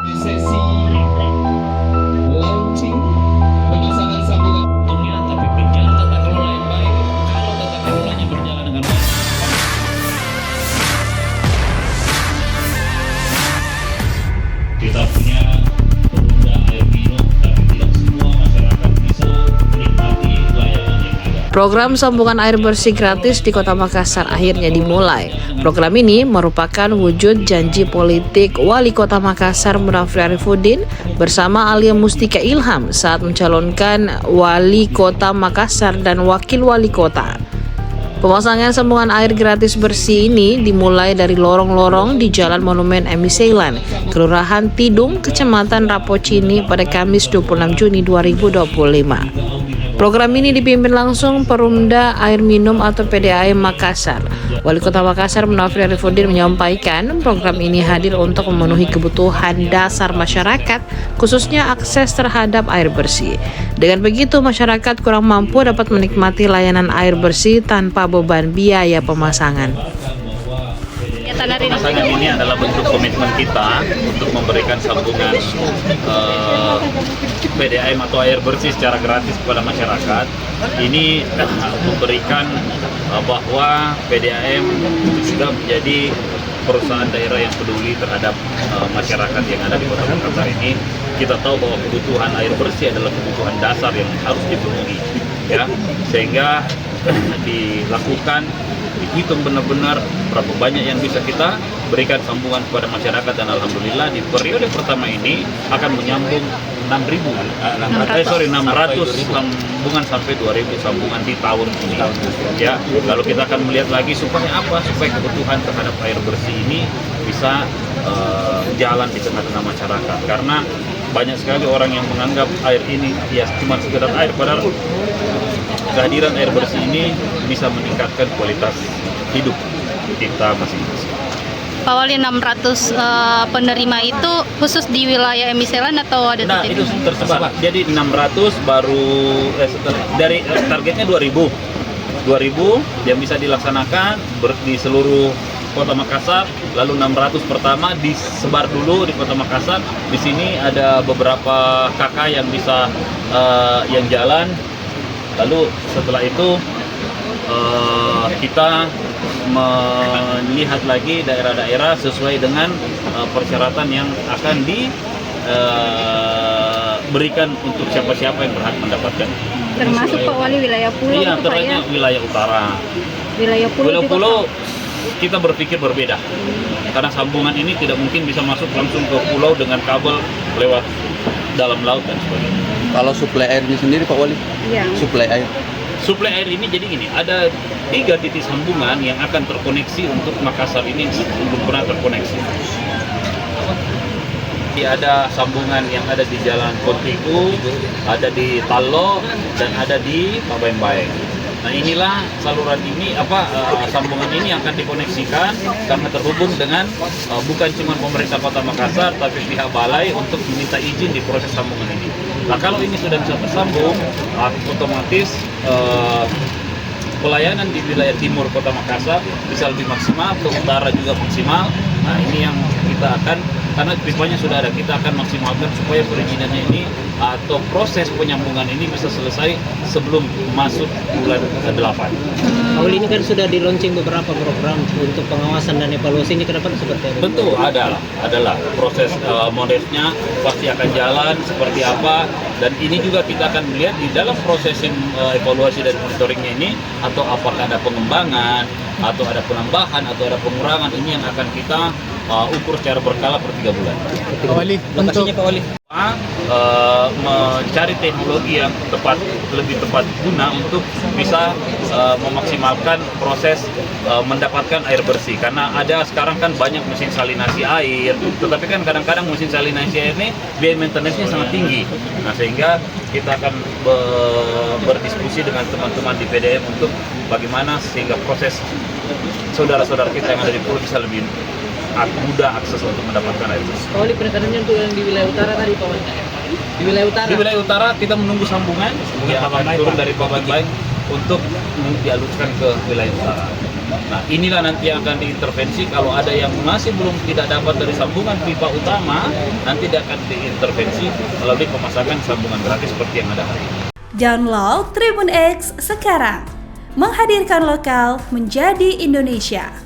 Sesi launching pemasangan sambungan untungnya, tapi bicara tata kelola yang baik. Kalau tata kelolanya berjalan dengan baik, kita punya penunda air minum, tapi tidak semua masyarakat bisa menikmati layanan yang ada. Program sambungan air bersih gratis di Kota Makassar akhirnya dimulai. Program ini merupakan wujud janji politik Wali Kota Makassar Munafri Arifudin bersama Alia Mustika Ilham saat mencalonkan Wali Kota Makassar dan Wakil Wali Kota. Pemasangan sambungan air gratis bersih ini dimulai dari lorong-lorong di Jalan Monumen Emi Ceylan, Kelurahan Tidung, Kecamatan Rapocini pada Kamis 26 Juni 2025. Program ini dipimpin langsung Perumda Air Minum atau PDAM Makassar. Wali Kota Makassar Munafri Arifudin menyampaikan program ini hadir untuk memenuhi kebutuhan dasar masyarakat, khususnya akses terhadap air bersih. Dengan begitu, masyarakat kurang mampu dapat menikmati layanan air bersih tanpa beban biaya pemasangan. Pemasangan ini adalah bentuk komitmen kita untuk memberikan sambungan PDAM atau air bersih secara gratis kepada masyarakat. Ini memberikan bahwa PDAM sudah menjadi perusahaan daerah yang peduli terhadap masyarakat yang ada di Kota Makassar ini. Kita tahu bahwa kebutuhan air bersih adalah kebutuhan dasar yang harus dipenuhi, ya, sehingga dilakukan, dihitung benar-benar berapa banyak yang bisa kita berikan sambungan kepada masyarakat, dan alhamdulillah di periode pertama ini akan menyambung 600 sambungan sampai 2.000 sambungan di tahun ini, ya. Lalu kita akan melihat lagi supaya apa, supaya kebutuhan terhadap air bersih ini bisa jalan di tengah-tengah masyarakat, karena banyak sekali orang yang menganggap air ini ya cuma sekedar air, padahal kehadiran air bersih ini bisa meningkatkan kualitas hidup kita masing-masing. Pak Wali, 600 penerima itu khusus di wilayah Emi Ceylan atau ada Nah, titik? itu tersebar. Jadi 600 baru dari targetnya 2000 yang bisa dilaksanakan di seluruh Kota Makassar. Lalu 600 pertama disebar dulu di Kota Makassar. Di sini ada beberapa KK yang bisa yang jalan. Lalu setelah itu kita melihat lagi daerah-daerah sesuai dengan persyaratan yang akan diberikan untuk siapa-siapa yang berhak mendapatkan. Termasuk Pak Wali wilayah pulau Iya, itu Pak ya? terutama wilayah utara. Wilayah pulau Kita berpikir berbeda, karena sambungan ini tidak mungkin bisa masuk langsung ke pulau dengan kabel lewat dalam laut dan sebagainya. Kalau suplai airnya sendiri Pak Wali? Iya. Suplai air? Suplai air ini jadi gini, ada 3 titik sambungan yang akan terkoneksi untuk Makassar ini belum pernah terkoneksi. Ada sambungan yang ada di Jalan Kontiku, ada di Talo, dan ada di Pabaeng-Baeng. Nah, inilah saluran ini sambungan ini yang akan dikoneksikan karena terhubung dengan bukan cuma pemerintah Kota Makassar tapi pihak balai untuk meminta izin di proses sambungan ini. Nah, kalau ini sudah bisa tersambung, otomatis pelayanan di wilayah timur Kota Makassar bisa lebih maksimal, ke utara juga maksimal. Nah, ini yang kita akan, karena pipanya sudah ada, kita akan maksimalkan supaya perizinannya ini atau proses penyambungan ini bisa selesai sebelum masuk bulan 8. Awal ini kan sudah di launching beberapa program untuk pengawasan dan evaluasi, ini ke depan seperti apa? Tentu adalah proses modelnya pasti akan jalan seperti apa, dan ini juga kita akan melihat di dalam proses evaluasi dan monitoringnya ini, atau apakah ada pengembangan atau ada penambahan atau ada pengurangan, ini yang akan kita ukur secara berkala per 3 bulan. Pak Wali, lokasinya Pak Wali? Mencari teknologi yang lebih tepat guna untuk bisa memaksimalkan proses mendapatkan air bersih, karena ada sekarang kan banyak mesin salinasi air, tetapi kan kadang-kadang mesin salinasi air ini biaya maintenance-nya sangat tinggi. Nah, sehingga kita akan berdiskusi dengan teman-teman di PDM untuk bagaimana sehingga proses saudara-saudara kita yang ada di pulau bisa lebih mudah akses untuk mendapatkan air bersih. Pak Wali, penekanannya untuk yang di wilayah utara tadi Pak Wali? Di wilayah utara? Di wilayah utara kita menunggu sambungan yang akan turun dari Pabaeng-Baeng untuk dialurkan ke wilayah utara. Nah, inilah nanti yang akan diintervensi kalau ada yang masih belum tidak dapat dari sambungan pipa utama, nanti dia akan diintervensi melalui pemasangan sambungan gratis seperti yang ada hari ini. Download Tribun X sekarang, menghadirkan lokal menjadi Indonesia.